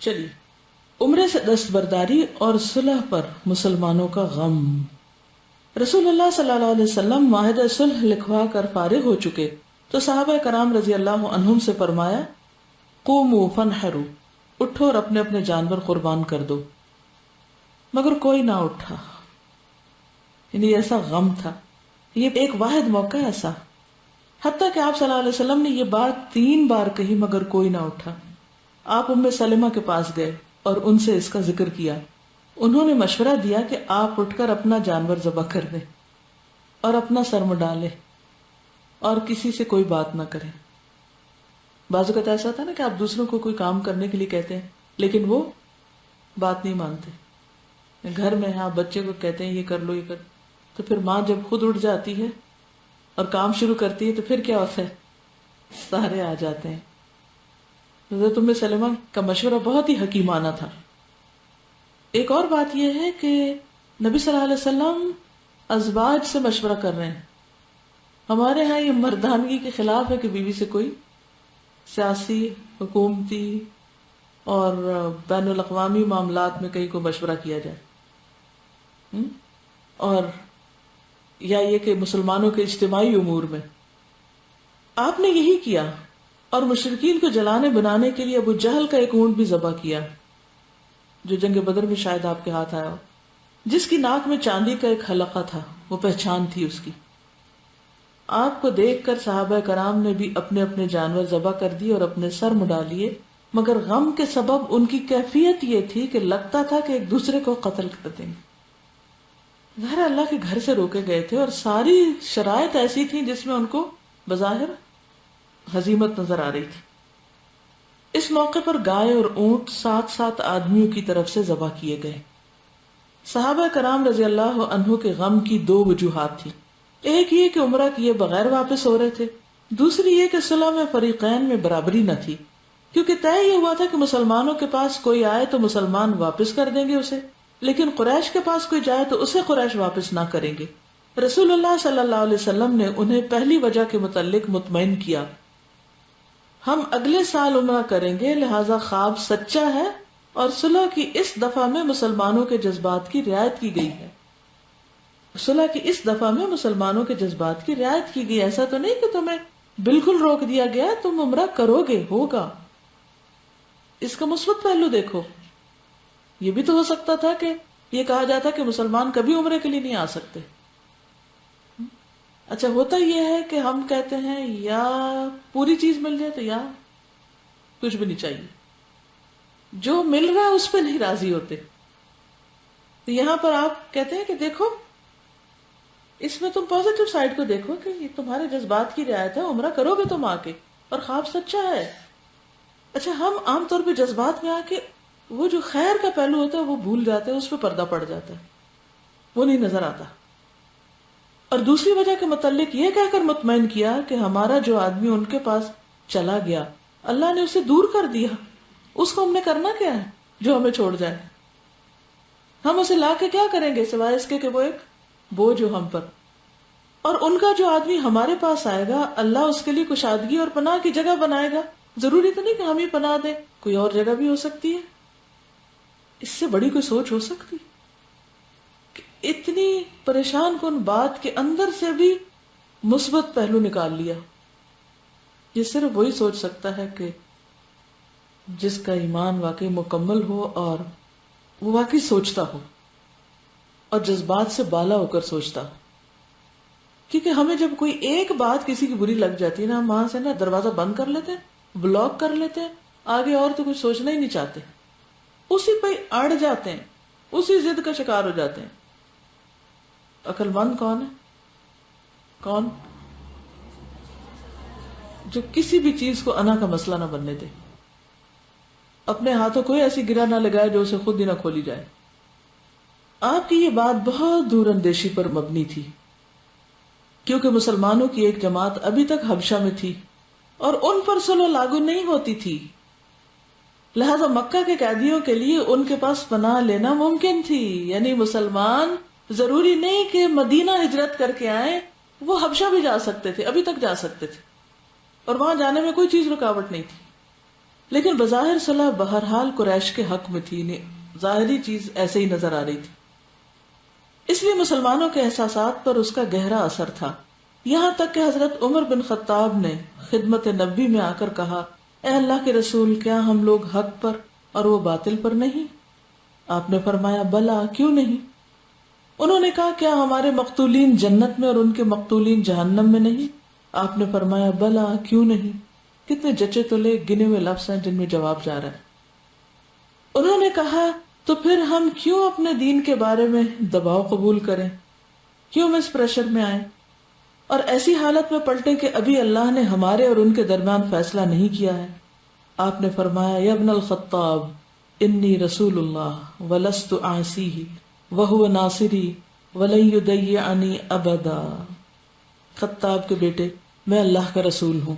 چلیے، عمرے سے دستبرداری اور صلح پر مسلمانوں کا غم۔ رسول اللہ صلی اللہ علیہ وسلم معاہدہ صلح لکھوا کر فارغ ہو چکے تو صحابہ کرام رضی اللہ عنہم سے فرمایا، قوموا فانحروا، اٹھو اور اپنے اپنے جانور قربان کر دو۔ مگر کوئی نہ اٹھا، یعنی ایسا غم تھا۔ یہ ایک واحد موقع ایسا، حتیٰ کہ آپ صلی اللہ علیہ وسلم نے یہ بات 3 بار کہی مگر کوئی نہ اٹھا۔ آپ ام سلمہ کے پاس گئے اور ان سے اس کا ذکر کیا۔ انہوں نے مشورہ دیا کہ آپ اٹھ کر اپنا جانور ذبح کر دیں اور اپنا سر مڈالیں اور کسی سے کوئی بات نہ کریں۔ بعض اوقات ایسا تھا نا کہ آپ دوسروں کو کوئی کام کرنے کے لیے کہتے ہیں لیکن وہ بات نہیں مانتے۔ گھر میں ہیں، آپ بچے کو کہتے ہیں یہ کر لو یہ کر، تو پھر ماں جب خود اٹھ جاتی ہے اور کام شروع کرتی ہے تو پھر کیا ہوتا ہے، سارے آ جاتے ہیں۔ حضرت ام سلمہ کا مشورہ بہت ہی حکیمانہ تھا۔ ایک اور بات یہ ہے کہ نبی صلی اللہ علیہ وسلم ازواج سے مشورہ کر رہے ہیں۔ ہمارے ہاں یہ مردانگی کے خلاف ہے کہ بیوی سے کوئی سیاسی، حکومتی اور بین الاقوامی معاملات میں کہیں کو مشورہ کیا جائے، اور یا یہ کہ مسلمانوں کے اجتماعی امور میں۔ آپ نے یہی کیا اور مشرکین کو جلانے بنانے کے لیے ابو جہل کا ایک اونٹ بھی ذبح کیا، جو جنگ بدر میں شاید آپ کے ہاتھ آیا ہو، جس کی ناک میں چاندی کا ایک حلقہ تھا، وہ پہچان تھی اس کی۔ آپ کو دیکھ کر صحابہ کرام نے بھی اپنے اپنے جانور ذبح کر دیے اور اپنے سر مڈا لیے، مگر غم کے سبب ان کی کیفیت یہ تھی کہ لگتا تھا کہ ایک دوسرے کو قتل کر دیں گے۔ ظاہر اللہ کے گھر سے روکے گئے تھے اور ساری شرائط ایسی تھیں جس میں ان کو بظاہر ہزیمت نظر آ رہی تھی۔ اس موقع پر گائے اور اونٹ 7 آدمیوں کی طرف سے ذبح کیے گئے۔ صحابہ کرام رضی اللہ عنہ کے غم کی 2 وجوہات تھی۔ ایک یہ کہ عمرہ کیے بغیر واپس ہو رہے تھے، دوسری یہ کہ صلح میں فریقین میں برابری نہ تھی، کیونکہ طے یہ ہوا تھا کہ مسلمانوں کے پاس کوئی آئے تو مسلمان واپس کر دیں گے اسے، لیکن قریش کے پاس کوئی جائے تو اسے قریش واپس نہ کریں گے۔ رسول اللہ صلی اللہ علیہ وسلم نے انہیں پہلی وجہ کے متعلق مطمئن کیا، ہم اگلے سال عمرہ کریں گے، لہذا خواب سچا ہے اور صلح کی اس دفعہ میں مسلمانوں کے جذبات کی رعایت کی گئی ہے۔ صلح کی اس دفعہ میں مسلمانوں کے جذبات کی رعایت کی گئی، ایسا تو نہیں کہ تمہیں بالکل روک دیا گیا، تم عمرہ کرو گے، ہوگا۔ اس کا مثبت پہلو دیکھو، یہ بھی تو ہو سکتا تھا کہ یہ کہا جاتا کہ مسلمان کبھی عمرے کے لیے نہیں آ سکتے۔ اچھا، ہوتا یہ ہے کہ ہم کہتے ہیں یا پوری چیز مل جائے تو یا کچھ بھی نہیں چاہیے، جو مل رہا ہے اس پہ نہیں راضی ہوتے۔ تو یہاں پر آپ کہتے ہیں کہ دیکھو اس میں تم پازیٹو سائڈ کو دیکھو کہ یہ تمہارے جذبات کی رعایت ہے، عمرہ کرو گے تم آ کے، اور خواب سچا ہے۔ اچھا، ہم عام طور پہ جذبات میں آ کے وہ جو خیر کا پہلو ہوتا ہے وہ بھول جاتے ہیں، اس پہ پردہ پڑ جاتا ہے، وہ نہیں نظر آتا۔ اور دوسری وجہ کے متعلق یہ کہہ کر مطمئن کیا کہ ہمارا جو آدمی ان کے پاس چلا گیا، اللہ نے اسے دور کر دیا، اس کو ہم نے کرنا کیا ہے جو ہمیں چھوڑ جائے؟ ہم اسے لا کے کیا کریں گے سوائے اس کے کہ وہ ایک بوجھ ہو ہم پر۔ اور ان کا جو آدمی ہمارے پاس آئے گا، اللہ اس کے لیے کشادگی اور پناہ کی جگہ بنائے گا۔ ضروری تو نہیں کہ ہم ہی پناہ دیں، کوئی اور جگہ بھی ہو سکتی ہے۔ اس سے بڑی کوئی سوچ ہو سکتی کہ اتنی پریشان کن بات کے اندر سے بھی مثبت پہلو نکال لیا؟ یہ صرف وہی سوچ سکتا ہے کہ جس کا ایمان واقعی مکمل ہو اور وہ واقعی سوچتا ہو اور جذبات سے بالا ہو کر سوچتا ہو۔ کیونکہ ہمیں جب کوئی ایک بات کسی کی بری لگ جاتی ہے نا، ہم وہاں سے نا دروازہ بند کر لیتے ہیں، بلاک کر لیتے ہیں، آگے اور تو کچھ سوچنا ہی نہیں چاہتے، اسی پہ اڑ جاتے ہیں، اسی ضد کا شکار ہو جاتے ہیں۔ عقل مند کون ہے؟ کون؟ جو کسی بھی چیز کو انا کا مسئلہ نہ بننے دے، اپنے ہاتھوں کوئی ایسی گرہ نہ لگائے جو اسے خود ہی نہ کھولی جائے۔ آپ کی یہ بات بہت دور اندیشی پر مبنی تھی، کیونکہ مسلمانوں کی ایک جماعت ابھی تک حبشہ میں تھی اور ان پر صلح لاگو نہیں ہوتی تھی، لہذا مکہ کے قیدیوں کے لیے ان کے پاس پناہ لینا ممکن تھی۔ یعنی مسلمان ضروری نہیں کہ مدینہ ہجرت کر کے آئیں، وہ حبشہ بھی جا سکتے تھے، ابھی تک جا سکتے تھے، اور وہاں جانے میں کوئی چیز رکاوٹ نہیں تھی۔ لیکن بظاہر صلح بہرحال قریش کے حق میں تھی، ظاہری چیز ایسے ہی نظر آ رہی تھی، اس لیے مسلمانوں کے احساسات پر اس کا گہرا اثر تھا، یہاں تک کہ حضرت عمر بن خطاب نے خدمت نبی میں آ کر کہا، اے اللہ کے رسول، کیا ہم لوگ حق پر اور وہ باطل پر نہیں؟ آپ نے فرمایا بلا، کیوں نہیں؟ انہوں نے کہا کیا ہمارے مقتولین جنت میں اور ان کے مقتولین جہنم میں نہیں؟ آپ نے فرمایا بلا، کیوں نہیں؟ کتنے جچے تلے گنے ہوئے لفظ ہیں جن میں جواب جا رہا ہے۔ انہوں نے کہا تو پھر ہم کیوں اپنے دین کے بارے میں دباؤ قبول کریں، کیوں ہم اس پریشر میں آئیں اور ایسی حالت میں پلٹیں کہ ابھی اللہ نے ہمارے اور ان کے درمیان فیصلہ نہیں کیا ہے؟ آپ نے فرمایا یا ابن الخطاب انی رسول اللہ ولست اعصیہ وہو ناصری ولن یضیعنی ابدا۔ خطاب کے بیٹے، میں اللہ کا رسول ہوں،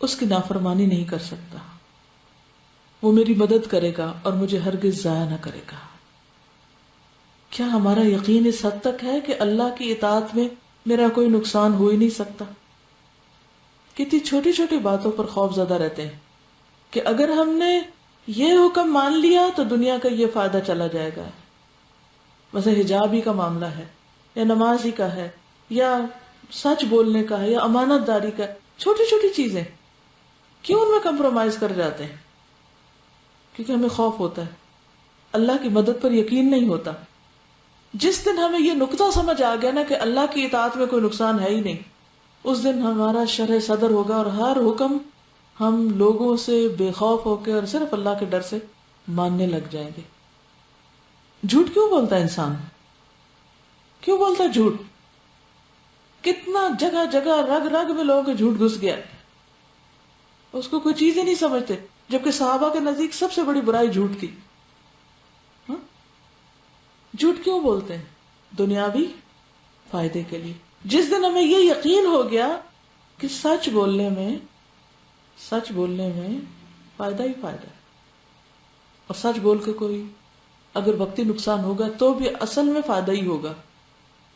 اس کی نافرمانی نہیں کر سکتا، وہ میری مدد کرے گا اور مجھے ہرگز ضائع نہ کرے گا۔ کیا ہمارا یقین اس حد تک ہے کہ اللہ کی اطاعت میں میرا کوئی نقصان ہو ہی نہیں سکتا؟ کتنی چھوٹی چھوٹی باتوں پر خوف زدہ رہتے ہیں کہ اگر ہم نے یہ حکم مان لیا تو دنیا کا یہ فائدہ چلا جائے گا، مثلا حجاب ہی کا معاملہ ہے یا نماز ہی کا ہے یا سچ بولنے کا ہے یا امانت داری کا ہے، چھوٹی چھوٹی چیزیں کیوں ان میں کمپرومائز کر جاتے ہیں؟ کیونکہ ہمیں خوف ہوتا ہے، اللہ کی مدد پر یقین نہیں ہوتا۔ جس دن ہمیں یہ نقطہ سمجھ آ گیا نا کہ اللہ کی اطاعت میں کوئی نقصان ہے ہی نہیں، اس دن ہمارا شرح صدر ہوگا اور ہر حکم ہم لوگوں سے بے خوف ہو کے اور صرف اللہ کے ڈر سے ماننے لگ جائیں گے۔ جھوٹ کیوں بولتا ہے انسان؟ کیوں بولتا ہے جھوٹ؟ کتنا جگہ جگہ رگ رگ میں لوگوں کے جھوٹ گھس گیا ہے، اس کو کوئی چیز ہی نہیں سمجھتے، جبکہ صحابہ کے نزدیک سب سے بڑی برائی جھوٹ تھی۔ ہاں؟ جھوٹ کیوں بولتے ہیں؟ دنیاوی فائدے کے لیے۔ جس دن ہمیں یہ یقین ہو گیا کہ سچ بولنے میں فائدہ ہی فائدہ ہے، اور سچ بول کے کوئی اگر وقتی نقصان ہوگا تو بھی اصل میں فائدہ ہی ہوگا،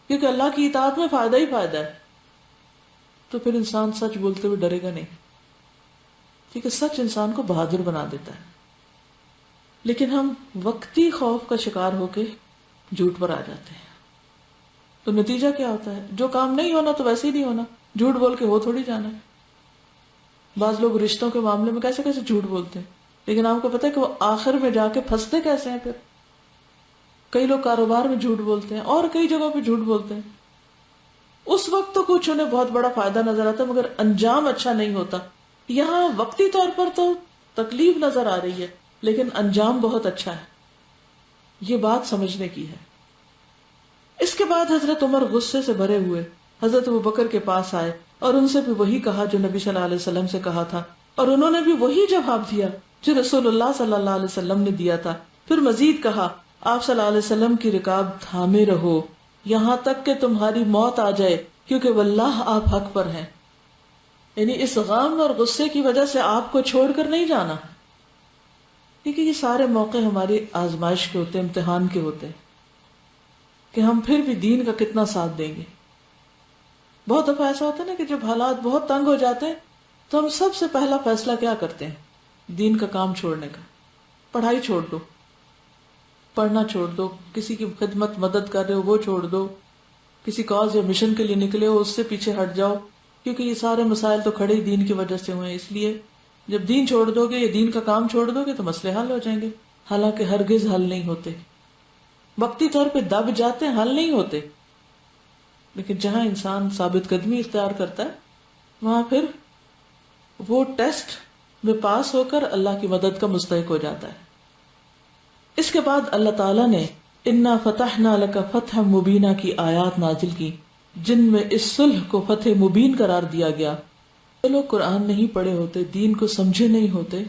کیونکہ اللہ کی اطاعت میں فائدہ ہی فائدہ ہے، تو پھر انسان سچ بولتے ہوئے ڈرے گا نہیں، کیونکہ سچ انسان کو بہادر بنا دیتا ہے۔ لیکن ہم وقتی خوف کا شکار ہو کے جھوٹ پر آ جاتے ہیں، تو نتیجہ کیا ہوتا ہے؟ جو کام نہیں ہونا تو ویسے ہی نہیں ہونا، جھوٹ بول کے ہو تھوڑی جانا ہے۔ بعض لوگ رشتوں کے معاملے میں کیسے کیسے جھوٹ بولتے ہیں، لیکن آپ کو پتہ ہے کہ وہ آخر میں جا کے پھنستے کیسے ہیں؟ پھر کئی لوگ کاروبار میں جھوٹ بولتے ہیں اور کئی جگہوں پہ جھوٹ بولتے ہیں، اس وقت تو کچھ انہیں بہت بڑا فائدہ نظر آتا ہے مگر انجام اچھا نہیں ہوتا۔ یہاں وقتی طور پر تو تکلیف نظر آ رہی ہے لیکن انجام بہت اچھا ہے، یہ بات سمجھنے کی ہے۔ اس کے بعد حضرت عمر غصے سے بھرے ہوئے حضرت ابوبکر کے پاس آئے اور ان سے بھی وہی کہا جو نبی صلی اللہ علیہ وسلم سے کہا تھا، اور انہوں نے بھی وہی جواب دیا جو رسول اللہ صلی اللہ علیہ وسلم نے دیا تھا۔ پھر مزید کہا، آپ صلی اللہ علیہ وسلم کی رکاب تھامے رہو یہاں تک کہ تمہاری موت آ جائے، کیونکہ واللہ آپ حق پر ہیں۔ یعنی اس غم اور غصے کی وجہ سے آپ کو چھوڑ کر نہیں جانا، کیونکہ یہ سارے موقع ہماری آزمائش کے ہوتے ہیں، امتحان کے ہوتے ہیں کہ ہم پھر بھی دین کا کتنا ساتھ دیں گے۔ بہت دفعہ ایسا ہوتا ہے نا کہ جب حالات بہت تنگ ہو جاتے ہیں تو ہم سب سے پہلا فیصلہ کیا کرتے ہیں؟ دین کا کام چھوڑنے کا۔ پڑھائی چھوڑ دو، پڑھنا چھوڑ دو، کسی کی خدمت مدد کر رہے ہو وہ چھوڑ دو، کسی کاز یا مشن کے لیے نکلے ہو اس سے پیچھے ہٹ جاؤ، کیونکہ یہ سارے مسائل تو کھڑے ہی دین کی وجہ سے ہوئے ہیں، اس لیے جب دین چھوڑ دو گے یا دین کا کام چھوڑ دو گے تو مسئلے حل ہو جائیں گے، حالانکہ ہرگز حل نہیں ہوتے، وقتی طور پہ دب جاتے ہیں، حل نہیں ہوتے۔ لیکن جہاں انسان ثابت قدمی اختیار کرتا ہے وہاں پھر وہ ٹیسٹ میں پاس ہو کر اللہ کی مدد کا مستحق ہو جاتا ہے۔ اس کے بعد اللہ تعالیٰ نے انا فتحنا لک فتحا مبینہ کی آیات نازل کی، جن میں اس صلح کو فتح مبین قرار دیا گیا۔ جو لوگ قرآن نہیں پڑھے ہوتے، دین کو سمجھے نہیں ہوتے،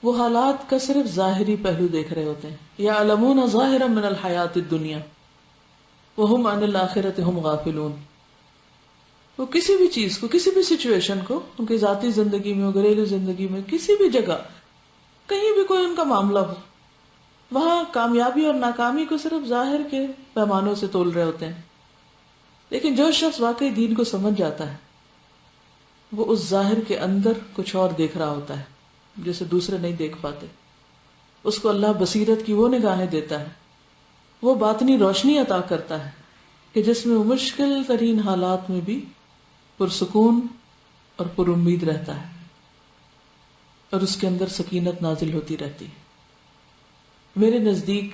وہ حالات کا صرف ظاہری پہلو دیکھ رہے ہوتے ہیں۔ یعلمون ظاہرا من الحیات الدنیا وہم عن الآخرۃ ہم غافلون۔ وہ کسی بھی چیز کو، کسی بھی سچویشن کو، ان کی ذاتی زندگی میں، گھریلو زندگی میں، کسی بھی جگہ، کہیں بھی کوئی ان کا معاملہ ہو، وہاں کامیابی اور ناکامی کو صرف ظاہر کے پیمانوں سے تول رہے ہوتے ہیں۔ لیکن جو شخص واقعی دین کو سمجھ جاتا ہے وہ اس ظاہر کے اندر کچھ اور دیکھ رہا ہوتا ہے، جسے دوسرے نہیں دیکھ پاتے. اس کو اللہ بصیرت کی وہ نگاہیں دیتا ہے، وہ باطنی روشنی عطا کرتا ہے کہ جس میں وہ مشکل ترین حالات میں بھی پرسکون اور پر امید رہتا ہے، اور اس کے اندر سکینت نازل ہوتی رہتی ہے. میرے نزدیک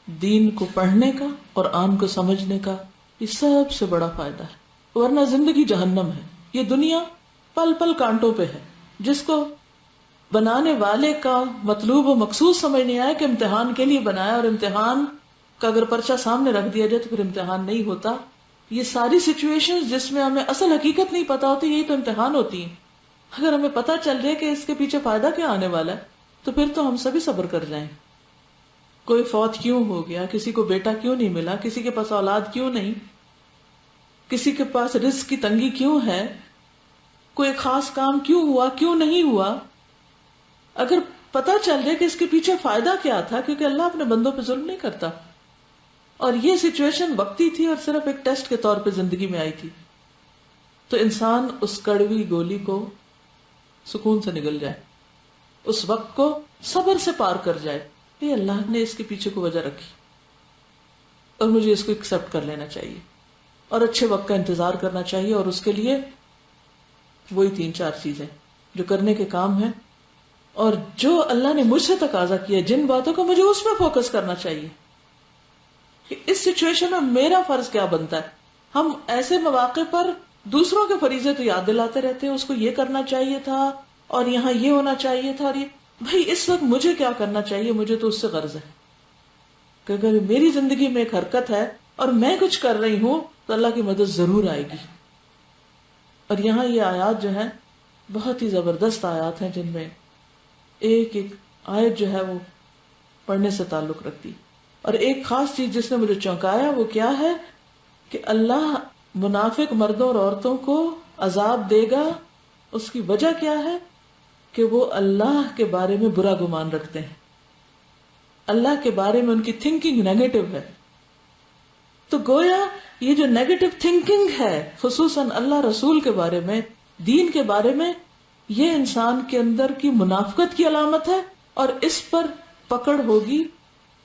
دین کو پڑھنے کا، قرآن کو سمجھنے کا یہ سب سے بڑا فائدہ ہے. ورنہ زندگی جہنم ہے. یہ دنیا پل پل کانٹوں پہ ہے. جس کو بنانے والے کا مطلوب و مقصود سمجھ نہیں آیا کہ امتحان کے لیے بنایا، اور امتحان کا اگر پرچہ سامنے رکھ دیا جائے تو پھر امتحان نہیں ہوتا. یہ ساری سچویشن جس میں ہمیں اصل حقیقت نہیں پتا ہوتی، یہی تو امتحان ہوتی ہیں. اگر ہمیں پتا چل جائے کہ اس کے پیچھے فائدہ کیا آنے والا ہے تو پھر تو ہم سبھی صبر کر جائیں. کوئی فوت کیوں ہو گیا، کسی کو بیٹا کیوں نہیں ملا، کسی کے پاس اولاد کیوں نہیں، کسی کے پاس رزق کی تنگی کیوں ہے، کوئی خاص کام کیوں ہوا کیوں نہیں ہوا، اگر پتا چل جائے کہ اس کے پیچھے فائدہ کیا تھا، کیونکہ اللہ اپنے بندوں پہ ظلم نہیں کرتا، اور یہ سچویشن وقتی تھی اور صرف ایک ٹیسٹ کے طور پہ زندگی میں آئی تھی، تو انسان اس کڑوی گولی کو سکون سے نگل جائے، اس وقت کو صبر سے پار کر جائے کہ اللہ نے اس کے پیچھے کو وجہ رکھی اور مجھے اس کو ایکسپٹ کر لینا چاہیے اور اچھے وقت کا انتظار کرنا چاہیے. اور اس کے لیے وہی 3-4 چیزیں جو کرنے کے کام ہیں اور جو اللہ نے مجھ سے تقاضا کیا، جن باتوں کو مجھے اس میں فوکس کرنا چاہیے کہ اس سچویشن میں میرا فرض کیا بنتا ہے. ہم ایسے مواقع پر دوسروں کے فریضے تو یاد دلاتے رہتے ہیں، اس کو یہ کرنا چاہیے تھا اور یہاں یہ ہونا چاہیے تھا، اور یہ بھائی اس وقت مجھے کیا کرنا چاہیے. مجھے تو اس سے غرض ہے کہ اگر میری زندگی میں ایک حرکت ہے اور میں کچھ کر رہی ہوں تو اللہ کی مدد ضرور آئے گی. اور یہاں یہ آیات جو ہیں بہت ہی زبردست آیات ہیں، جن میں ایک ایک آیت جو ہے وہ پڑھنے سے تعلق رکھتی. اور ایک خاص چیز جس نے مجھے چونکایا وہ کیا ہے کہ اللہ منافق مردوں اور عورتوں کو عذاب دے گا. اس کی وجہ کیا ہے کہ وہ اللہ کے بارے میں برا گمان رکھتے ہیں، اللہ کے بارے میں ان کی تھنکنگ نیگیٹو ہے. تو گویا یہ جو نیگیٹو تھنکنگ ہے خصوصاً اللہ رسول کے بارے میں، دین کے بارے میں، یہ انسان کے اندر کی منافقت کی علامت ہے، اور اس پر پکڑ ہوگی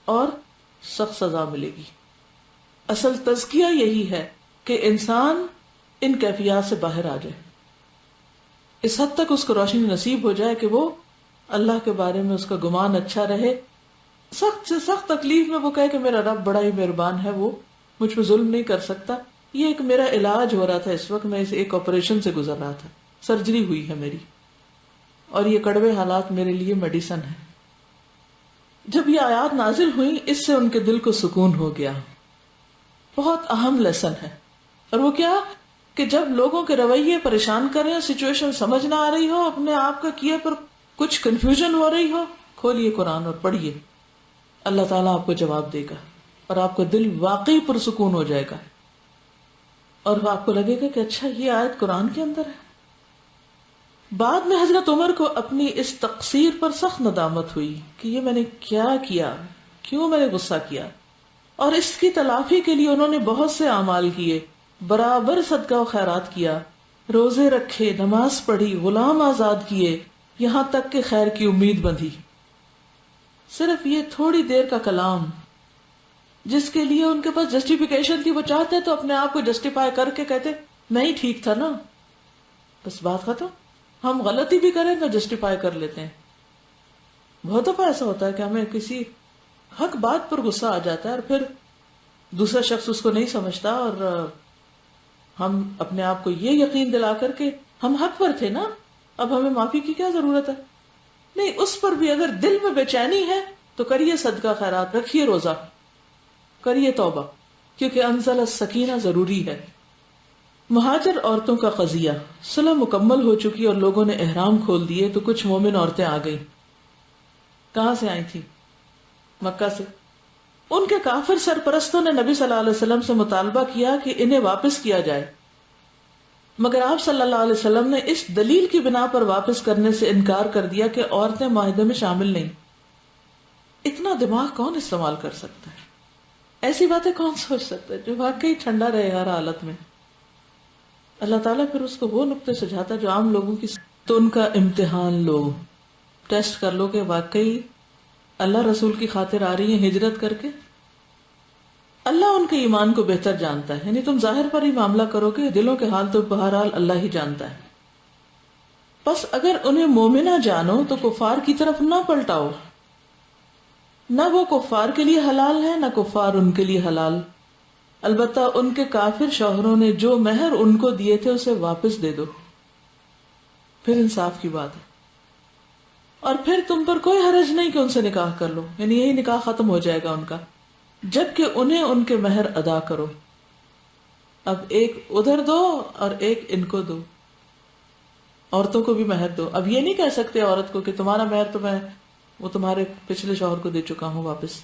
اور سخت سزا ملے گی. اصل تزکیہ یہی ہے کہ انسان ان کیفیات سے باہر آ جائے، اس حد تک اس کو روشنی نصیب ہو جائے کہ وہ اللہ کے بارے میں اس کا گمان اچھا رہے. سخت سے سخت تکلیف میں وہ کہے کہ میرا رب بڑا ہی مہربان ہے، وہ مجھ پہ ظلم نہیں کر سکتا. یہ ایک میرا علاج ہو رہا تھا، اس وقت میں ایک آپریشن سے گزر رہا تھا، سرجری ہوئی ہے میری، اور یہ کڑوے حالات میرے لیے میڈیسن ہے. جب یہ آیات نازل ہوئی اس سے ان کے دل کو سکون ہو گیا. بہت اہم لیسن ہے. اور وہ کیا کہ جب لوگوں کے رویے پریشان کر رہے ہو، سچویشن سمجھ نہ آ رہی ہو، اپنے آپ کا کیے پر کچھ کنفیوژن ہو رہی ہو، کھولیے قرآن اور پڑھیے. اللہ تعالیٰ آپ کو جواب دے گا اور آپ کا دل واقعی پرسکون ہو جائے گا، اور آپ کو لگے گا کہ اچھا یہ آیت قرآن کے اندر ہے. بعد میں حضرت عمر کو اپنی اس تقصیر پر سخت ندامت ہوئی کہ یہ میں نے کیا کیا، کیوں میں نے غصہ کیا. اور اس کی تلافی کے لیے انہوں نے بہت سے اعمال کیے، برابر صدقہ و خیرات کیا، روزے رکھے، نماز پڑھی، غلام آزاد کیے، یہاں تک کہ خیر کی امید بندھی. صرف یہ تھوڑی دیر کا کلام جس کے لیے ان کے پاس جسٹیفیکیشن تھی، وہ چاہتے تو اپنے آپ کو جسٹیفائی کر کے کہتے میں ہی ٹھیک تھا نا، بس بات ختم. ہم غلطی بھی کریں تو جسٹیفائی کر لیتے ہیں. بہت دفعہ ایسا ہوتا ہے کہ ہمیں کسی حق بات پر غصہ آ جاتا ہے اور پھر دوسرا شخص اس کو نہیں سمجھتا، اور ہم اپنے آپ کو یہ یقین دلا کر کے ہم حق پر تھے نا، اب ہمیں معافی کی کیا ضرورت ہے. نہیں، اس پر بھی اگر دل میں بے چینی ہے تو کریے صدقہ خیرات، رکھیے روزہ، کریے توبہ، کیونکہ انزل السکینہ ضروری ہے. مہاجر عورتوں کا قضیہ. صلح مکمل ہو چکی اور لوگوں نے احرام کھول دیے تو کچھ مومن عورتیں آ گئیں. کہاں سے آئی تھی؟ مکہ سے. ان کے کافر سرپرستوں نے نبی صلی اللہ علیہ وسلم سے مطالبہ کیا کہ انہیں واپس کیا جائے، مگر آپ صلی اللہ علیہ وسلم نے اس دلیل کی بنا پر واپس کرنے سے انکار کر دیا کہ عورتیں معاہدے میں شامل نہیں. اتنا دماغ کون استعمال کر سکتا ہے؟ ایسی باتیں کون سوچ سکتا ہے جو واقعی ٹھنڈا رہے ہر حالت میں. اللہ تعالیٰ پھر اس کو وہ نقطے سجھاتا جو عام لوگوں کی، تو ان کا امتحان لو. ٹیسٹ کر لو کہ واقعی اللہ رسول کی خاطر آ رہی ہیں ہجرت کر کے. اللہ ان کے ایمان کو بہتر جانتا ہے، یعنی تم ظاہر پر ہی معاملہ کرو گے، دلوں کے حال تو بہرحال اللہ ہی جانتا ہے. بس اگر انہیں مومنہ جانو تو کفار کی طرف نہ پلٹاؤ، نہ وہ کفار کے لیے حلال ہے نہ کفار ان کے لیے حلال. البتہ ان کے کافر شوہروں نے جو مہر ان کو دیے تھے اسے واپس دے دو، پھر انصاف کی بات ہے. اور پھر تم پر کوئی حرج نہیں کہ ان سے نکاح کر لو، یعنی یہی نکاح ختم ہو جائے گا ان کا، جبکہ انہیں ان کے مہر ادا کرو. اب ایک ادھر دو اور ایک ان کو دو، عورتوں کو بھی مہر دو. اب یہ نہیں کہہ سکتے عورت کو کہ تمہارا مہر تو میں وہ تمہارے پچھلے شوہر کو دے چکا ہوں واپس.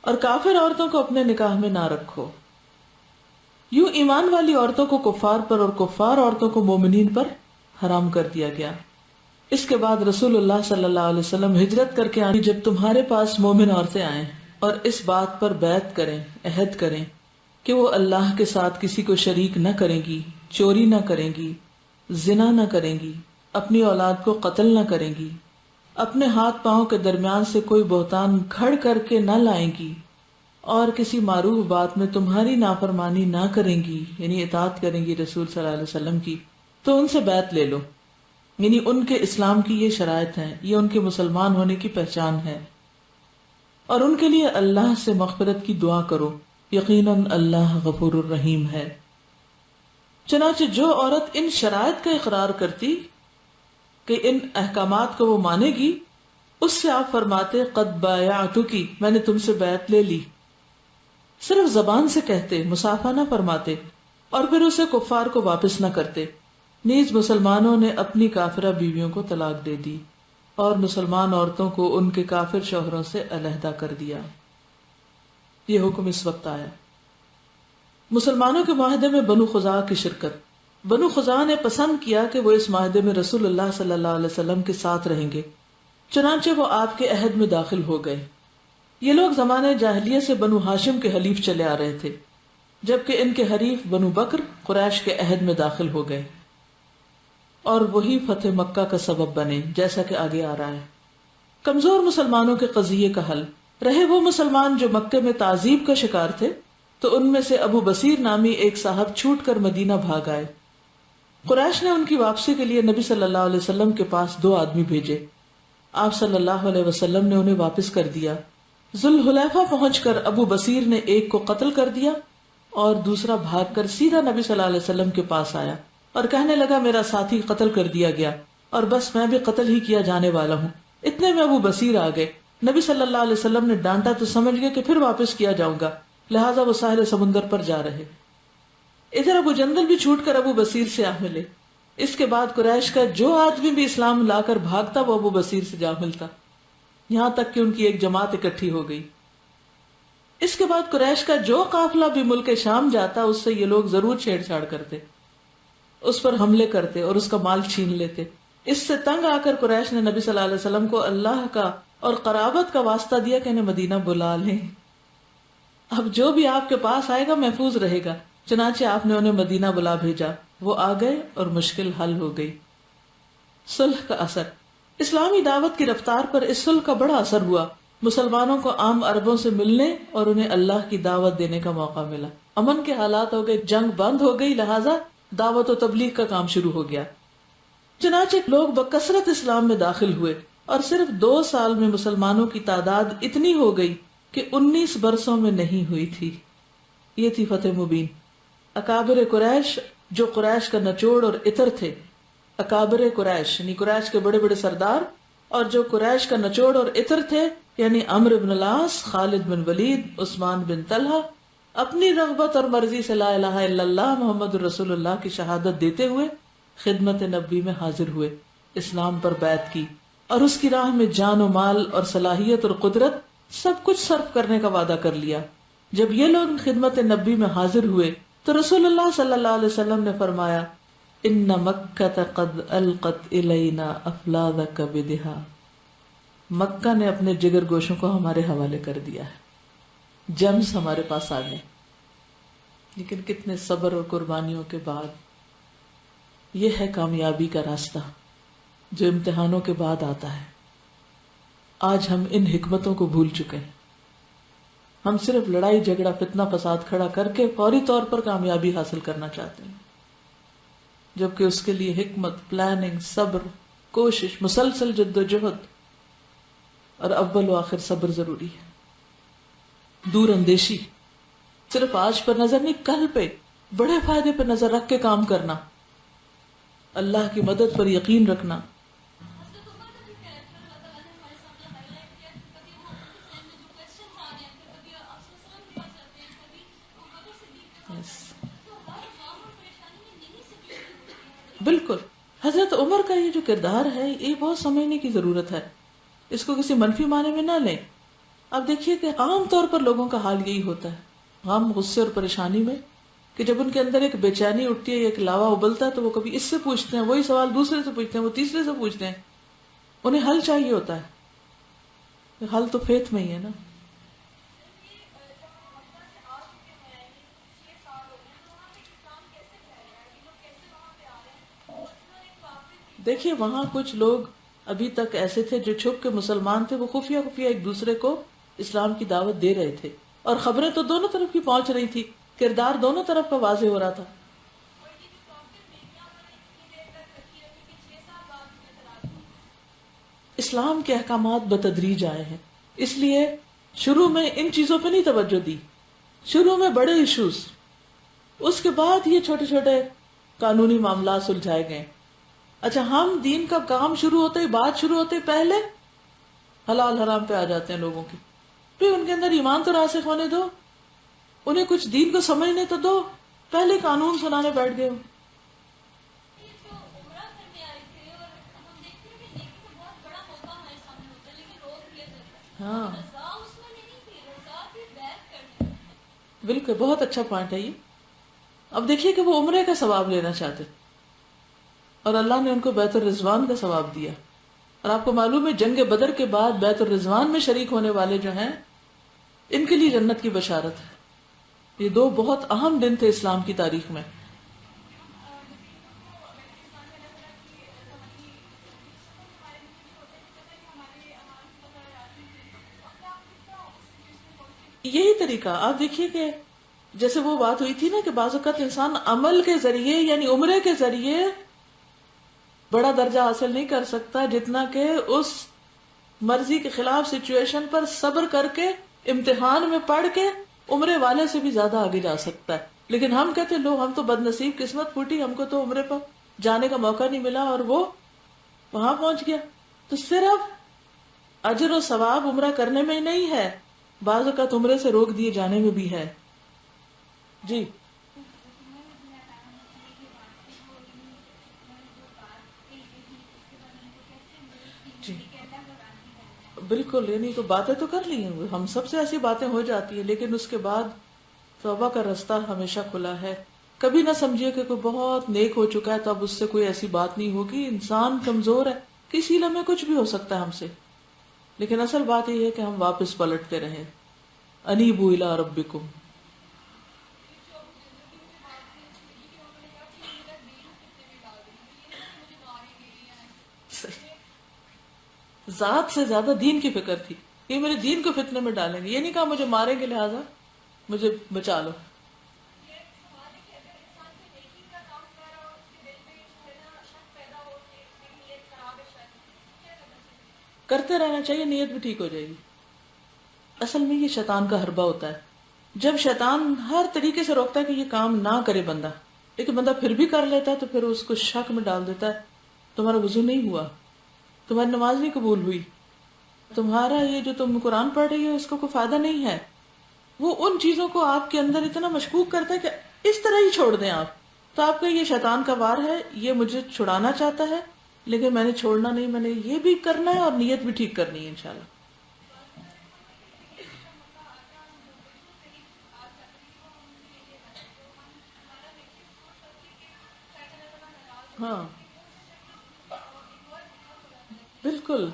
اور کافر عورتوں کو اپنے نکاح میں نہ رکھو. یوں ایمان والی عورتوں کو کفار پر اور کفار عورتوں کو مومنین پر حرام کر دیا گیا. اس کے بعد رسول اللہ صلی اللہ علیہ وسلم ہجرت کر کے آئیں جب تمہارے پاس مومن عورتیں آئیں اور اس بات پر بیعت کریں، عہد کریں کہ وہ اللہ کے ساتھ کسی کو شریک نہ کریں گی، چوری نہ کریں گی، زنا نہ کریں گی، اپنی اولاد کو قتل نہ کریں گی، اپنے ہاتھ پاؤں کے درمیان سے کوئی بہتان کھڑ کر کے نہ لائیں گی، اور کسی معروف بات میں تمہاری نافرمانی نہ کریں گی، یعنی اطاعت کریں گی رسول صلی اللہ علیہ وسلم کی، تو ان سے بیعت لے لو. یعنی ان کے اسلام کی یہ شرائط ہیں، یہ ان کے مسلمان ہونے کی پہچان ہے. اور ان کے لیے اللہ سے مغفرت کی دعا کرو، یقیناً اللہ غفور الرحیم ہے. چنانچہ جو عورت ان شرائط کا اقرار کرتی کہ ان احکامات کو وہ مانے گی، اس سے آپ فرماتے قد بایعتکی، میں نے تم سے بیعت لے لی. صرف زبان سے کہتے، مصافحہ نہ فرماتے، اور پھر اسے کفار کو واپس نہ کرتے. نیز مسلمانوں نے اپنی کافرہ بیویوں کو طلاق دے دی اور مسلمان عورتوں کو ان کے کافر شوہروں سے علیحدہ کر دیا. یہ حکم اس وقت آیا. مسلمانوں کے معاہدے میں بنو خزاعہ کی شرکت. بنو خزاعہ نے پسند کیا کہ وہ اس معاہدے میں رسول اللہ صلی اللہ علیہ وسلم کے ساتھ رہیں گے، چنانچہ وہ آپ کے عہد میں داخل ہو گئے. یہ لوگ زمانے جاہلیت سے بنو ہاشم کے حلیف چلے آ رہے تھے، جبکہ ان کے حریف بنو بکر قریش کے عہد میں داخل ہو گئے، اور وہی فتح مکہ کا سبب بنے، جیسا کہ آگے آ رہا ہے. کمزور مسلمانوں کے قضیے کا حل. رہے وہ مسلمان جو مکے میں تعذیب کا شکار تھے تو ان میں سے ابو بصیر نامی ایک صاحب چھوٹ کر مدینہ بھاگ آئے. قریش نے ان کی واپسی کے لیے نبی صلی اللہ علیہ وسلم کے پاس 2 آدمی بھیجے. آپ صلی اللہ علیہ وسلم نے انہیں واپس کر دیا. ذوالحلیفہ پہنچ کر ابو بصیر نے ایک کو قتل کر دیا اور دوسرا بھاگ کر سیدھا نبی صلی اللہ علیہ وسلم کے پاس آیا اور کہنے لگا میرا ساتھی قتل کر دیا گیا اور بس میں بھی قتل ہی کیا جانے والا ہوں. اتنے میں ابو بصیر آ گئے. نبی صلی اللہ علیہ وسلم نے ڈانٹا تو سمجھ گئے کہ پھر واپس کیا جاؤں گا، لہٰذا وہ ساحل سمندر پر جا رہے. ادھر ابو جندل بھی چھوٹ کر ابو بصیر سے آ ملے. اس کے بعد قریش کا جو آدمی بھی اسلام لا کر بھاگتا وہ ابو بصیر سے جا ملتا، یہاں تک کہ ان کی ایک جماعت اکٹھی ہو گئی. اس کے بعد قریش کا جو قافلہ بھی ملک شام جاتا اس سے یہ لوگ ضرور چھیڑ چھاڑ کرتے، اس پر حملے کرتے اور اس کا مال چھین لیتے. اس سے تنگ آ کر قریش نے نبی صلی اللہ علیہ وسلم کو اللہ کا اور قرابت کا واسطہ دیا کہ انہیں مدینہ بلا لیں، اب جو بھی آپ کے پاس آئے گا محفوظ رہے گا. چنانچہ آپ نے انہیں مدینہ بلا بھیجا. وہ آ گئے اور مشکل حل ہو گئی. صلح کا اثر. اسلامی دعوت کی رفتار پر اس صلح کا بڑا اثر ہوا. مسلمانوں کو عام عربوں سے ملنے اور انہیں اللہ کی دعوت دینے کا موقع ملا. امن کے حالات ہو گئے، جنگ بند ہو گئی، لہٰذا دعوت و تبلیغ کا کام شروع ہو گیا. چنانچہ لوگ بکثرت اسلام میں داخل ہوئے اور صرف 2 سال میں مسلمانوں کی تعداد اتنی ہو گئی کہ 19 برسوں میں نہیں ہوئی تھی. یہ تھی فتح مبین. اکابر قریش جو قریش کا نچوڑ اور عطر تھے، اکابر قریش یعنی قریش کے بڑے بڑے سردار، اور جو قریش کا نچوڑ اور عطر تھے یعنی عمرو بن العاص، خالد بن ولید، عثمان بن طلحہ، اپنی رغبت اور مرضی سے لا الہ الا اللہ محمد رسول اللہ کی شہادت دیتے ہوئے خدمت نبی میں حاضر ہوئے، اسلام پر بیعت کی اور اس کی راہ میں جان و مال اور صلاحیت اور قدرت سب کچھ صرف کرنے کا وعدہ کر لیا. جب یہ لوگ خدمت نبی میں حاضر ہوئے تو رسول اللہ صلی اللہ علیہ وسلم نے فرمایا ان مکہ قد القت الینا افلاذ کبدھا، مکہ نے اپنے جگر گوشوں کو ہمارے حوالے کر دیا ہے، جمز ہمارے پاس آ گئے. لیکن کتنے صبر اور قربانیوں کے بعد یہ ہے کامیابی کا راستہ. جو امتحانوں کے بعد آتا ہے۔ آج ہم ان حکمتوں کو بھول چکے ہیں، ہم صرف لڑائی جھگڑا فتنہ فساد کھڑا کر کے فوری طور پر کامیابی حاصل کرنا چاہتے ہیں، جبکہ اس کے لیے حکمت، پلاننگ، صبر، کوشش، مسلسل جد و جہد اور اول و آخر صبر ضروری ہے۔ دور اندیشی، صرف آج پر نظر نہیں، کل پہ بڑے فائدے پر نظر رکھ کے کام کرنا، اللہ کی مدد پر یقین رکھنا۔ حضرت عمر کا بھی کریکٹر اللہ تعالیٰ نے ہمارے سامنے ہائی لائٹ کیا کہ کبھی وہ ان کے ذہن میں جو کوشچنز آ رہے ہیں، پھر کبھی آپ صلی اللہ علیہ وسلم کے پاس جاتے ہیں، کبھی ابو بکر صدیق کے پاس Yes. جاتے ہیں، تو ہر غم اور پریشانی میں یہی سچویشن ہوتی ہے حضرت۔ بالکل، حضرت عمر کا یہ جو کردار ہے یہ بہت سمجھنے کی ضرورت ہے، اس کو کسی منفی معنی میں نہ لیں۔ اب دیکھیے کہ عام طور پر لوگوں کا حال یہی ہوتا ہے، غم، غصے اور پریشانی میں، کہ جب ان کے اندر ایک بے چینی اٹھتی ہے، ایک لاوا ابلتا ہے، تو وہ کبھی اس سے پوچھتے ہیں، وہی سوال دوسرے سے پوچھتے ہیں، وہ تیسرے سے پوچھتے ہیں، انہیں حل چاہیے ہوتا ہے۔ حل تو فیتھ میں ہی ہے نا۔ دیکھیے وہاں کچھ لوگ ابھی تک ایسے تھے جو چھپ کے مسلمان تھے، وہ خفیہ خفیہ ایک دوسرے کو اسلام کی دعوت دے رہے تھے، اور خبریں تو دونوں طرف کی پہنچ رہی تھی، کردار دونوں طرف کا واضح ہو رہا تھا۔ اسلام کے احکامات بتدریج آئے ہیں، اس لیے شروع میں ان چیزوں پہ نہیں توجہ دی، شروع میں بڑے ایشوز، اس کے بعد یہ چھوٹے چھوٹے قانونی معاملات سلجھائے گئے۔ اچھا، ہم دین کا کام شروع ہوتے ہی، بات شروع ہوتے ہی پہلے حلال حرام پہ آ جاتے ہیں لوگوں کی، پھر ان کے اندر ایمان تو راسخ ہونے دو، انہیں کچھ دین کو سمجھنے تو دو، پہلے قانون سنانے بیٹھ گئے ہو۔ یہ جو عمرہ کرنے آئے تھے، اور ہم دیکھتے ہیں کہ نیکی کا بہت بڑا موقع ہمارے سامنے ہوتا ہے، لیکن روک دیا جاتا ہے۔ ہاں رضا اس میں نہیں تھی، رضا تھی بیعت کرنے میں۔ بالکل، بہت اچھا پوائنٹ ہے یہ۔ اب دیکھیے کہ وہ عمرے کا ثواب لینا چاہتے تھے، اور اللہ نے ان کو بیت الرضوان کا ثواب دیا، اور آپ کو معلوم ہے جنگ بدر کے بعد بیت الرضوان میں شریک ہونے والے جو ہیں ان کے لیے جنت کی بشارت ہے۔ یہ دو بہت اہم دن تھے اسلام کی تاریخ میں۔ یہی طریقہ آپ دیکھیے کہ جیسے وہ بات ہوئی تھی نا کہ بعض اوقات انسان عمل کے ذریعے یعنی عمرے کے ذریعے بڑا درجہ حاصل نہیں کر سکتا جتنا کہ اس مرضی کے خلاف سچویشن پر صبر کر کے امتحان میں پڑھ کے عمرے والے سے بھی زیادہ آگے جا سکتا ہے۔ لیکن ہم کہتے لو ہم تو بد نصیب، قسمت پھوٹی، ہم کو تو عمرے پر جانے کا موقع نہیں ملا اور وہ وہاں پہنچ گیا۔ تو صرف اجر و ثواب عمرہ کرنے میں ہی نہیں ہے، بعض اوقات عمرے سے روک دیے جانے میں بھی ہے۔ جی جی بالکل، یعنی تو باتیں تو کر لی ہیں، ہم سب سے ایسی باتیں ہو جاتی ہیں، لیکن اس کے بعد توبہ کا رستہ ہمیشہ کھلا ہے۔ کبھی نہ سمجھیے کہ کوئی بہت نیک ہو چکا ہے تو اب اس سے کوئی ایسی بات نہیں ہوگی، انسان کمزور ہے، کسی لمحے کچھ بھی ہو سکتا ہے ہم سے، لیکن اصل بات یہ ہے کہ ہم واپس پلٹتے رہیں۔ انیبوا الی ربکم۔ ذات سے زیادہ دین کی فکر تھی، یہ میرے دین کو فتنے میں ڈالیں گے، یہ نہیں کہا مجھے ماریں گے لہٰذا مجھے بچا لو۔ کرتے رہنا چاہیے، نیت بھی ٹھیک ہو جائے گی۔ اصل میں یہ شیطان کا حربہ ہوتا ہے، جب شیطان ہر طریقے سے روکتا ہے کہ یہ کام نہ کرے بندہ، لیکن بندہ پھر بھی کر لیتا ہے تو پھر اس کو شک میں ڈال دیتا ہے، تمہارا وضو نہیں ہوا، تمہاری نماز نہیں قبول ہوئی، تمہارا یہ جو تم قرآن پڑھ رہی ہو اس کو کوئی فائدہ نہیں ہے۔ وہ ان چیزوں کو آپ کے اندر اتنا مشکوک کرتا ہے کہ اس طرح ہی چھوڑ دیں آپ، تو آپ کا یہ شیطان کا وار ہے، یہ مجھے چھڑانا چاہتا ہے لیکن میں نے چھوڑنا نہیں، میں نے یہ بھی کرنا ہے اور نیت بھی ٹھیک کرنی ہے انشاءاللہ۔ ہاں بالکل،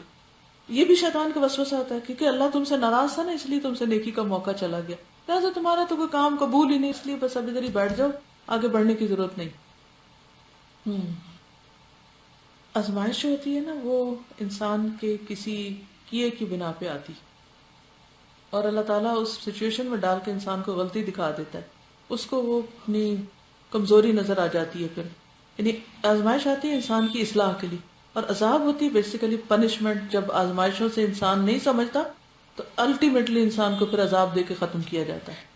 یہ بھی شیطان کا وسوسہ ہوتا ہے، کیونکہ اللہ تم سے ناراض تھا نا، اس لیے تم سے نیکی کا موقع چلا گیا، لہٰذا تمہارا تو کوئی کام قبول ہی نہیں، اس لیے بس اب ادھر ہی بیٹھ جاؤ، آگے بڑھنے کی ضرورت نہیں۔ آزمائش جو ہوتی ہے نا وہ انسان کے کسی کیے کی بنا پہ آتی، اور اللہ تعالیٰ اس سچویشن میں ڈال کے انسان کو غلطی دکھا دیتا ہے، اس کو وہ اپنی کمزوری نظر آ جاتی ہے پھر، یعنی آزمائش آتی ہے انسان کی اصلاح کے لیے، اور عذاب ہوتی ہے بیسیکلی پنشمنٹ. جب آزمائشوں سے انسان نہیں سمجھتا تو الٹیمیٹلی انسان کو پھر عذاب دے کے ختم کیا جاتا ہے.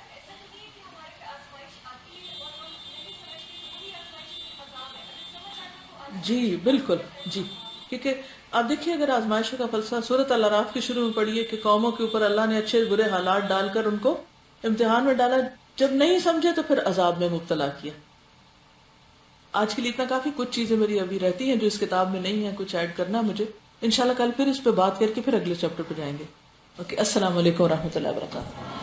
ایسا تو نہیں ہے کہ ہمارے پہ آزمائش آتی ہے اور ہم نہیں سمجھتے کہ وہی آزمائش عذاب ہے، اگر سمجھ آنا تو جی آزمائش بالکل. عذاب ہے. جی کیونکہ آپ دیکھیے اگر آزمائشوں کا فلسفہ سورۃ الاعراف کے شروع میں پڑھیے کہ قوموں کے اوپر اللہ نے اچھے برے حالات ڈال کر ان کو امتحان میں ڈالا، جب نہیں سمجھے تو پھر عذاب میں مبتلا کیا. آج کے لیے اتنا کافی، کچھ چیزیں میری ابھی رہتی ہیں جو اس کتاب میں نہیں ہیں، کچھ ایڈ کرنا مجھے. انشاءاللہ کل پھر اس پہ بات کر کے پھر اگلے چیپٹر پہ جائیں گے. اوکے، السلام علیکم ورحمۃ اللہ وبرکاتہ.